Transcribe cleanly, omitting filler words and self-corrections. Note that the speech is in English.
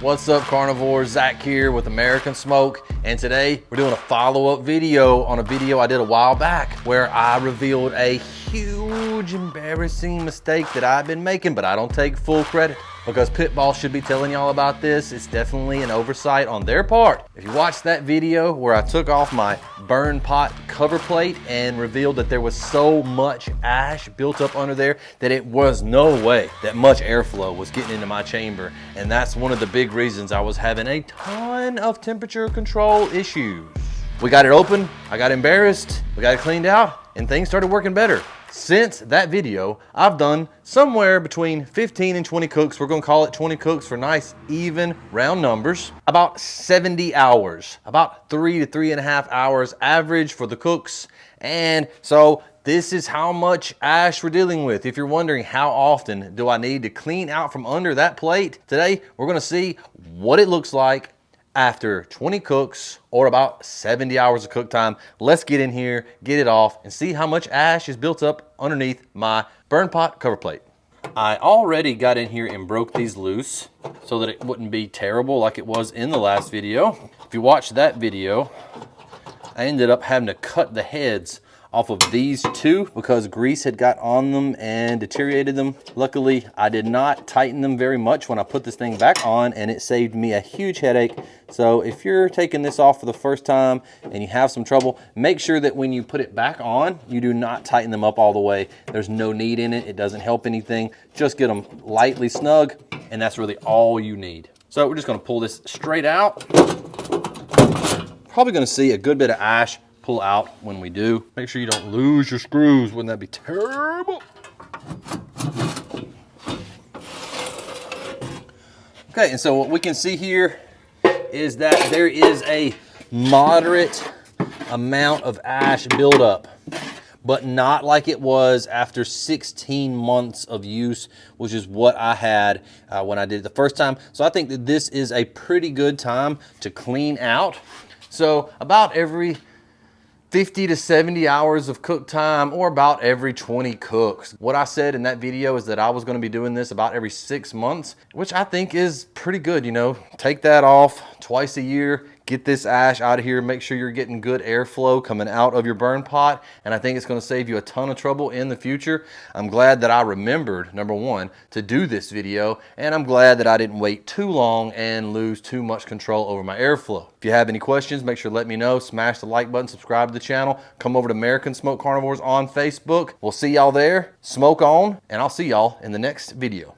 What's up, carnivores? Zach here with American Smoke, and today we're doing a follow-up video on a video I did a while back where I revealed a huge embarrassing mistake that I've been making, but I don't take full credit because Pitbull should be telling y'all about this. It's definitely an oversight on their part. If you watched that video where I took off my burn pot cover plate and revealed that there was so much ash built up under there that it was no way that much airflow was getting into my chamber, and that's one of the big reasons I was having a ton of temperature control issues. We got it open, I got embarrassed, we got it cleaned out, and things started working better. Since that video, I've done somewhere between 15 and 20 cooks. We're gonna call it 20 cooks for nice, even, round numbers. About 70 hours, about 3 to 3.5 hours average for the cooks. And so this is how much ash we're dealing with. If you're wondering how often do I need to clean out from under that plate, today we're gonna see what it looks like after 20 cooks or about 70 hours of cook time. Let's get in here, get it off, and see how much ash is built up underneath my burn pot cover plate. I already got in here and broke these loose so that it wouldn't be terrible like it was in the last video. If you watched that video, I ended up having to cut the heads off of these two because grease had got on them and deteriorated them. Luckily, I did not tighten them very much when I put this thing back on, and it saved me a huge headache. So if you're taking this off for the first time and you have some trouble, make sure that when you put it back on, you do not tighten them up all the way. There's no need in it. It doesn't help anything. Just get them lightly snug, and that's really all you need. So we're just gonna pull this straight out. Probably gonna see a good bit of ash pull out when we do. Make sure you don't lose your screws. Wouldn't that be terrible? Okay, and so what we can see here is that there is a moderate amount of ash buildup, but not like it was after 16 months of use, which is what I had when I did it the first time. So I think that this is a pretty good time to clean out. So about every 50 to 70 hours of cook time, or about every 20 cooks. What I said in that video is that I was gonna be doing this about every 6 months, which I think is pretty good, you know. Take that off twice a year, get this ash out of here, make sure you're getting good airflow coming out of your burn pot, and I think it's gonna save you a ton of trouble in the future. I'm glad that I remembered, number one, to do this video, and I'm glad that I didn't wait too long and lose too much control over my airflow. If you have any questions, make sure to let me know. Smash the like button, subscribe to the channel, come over to American Smoke Carnivores on Facebook. We'll see y'all there. Smoke on, and I'll see y'all in the next video.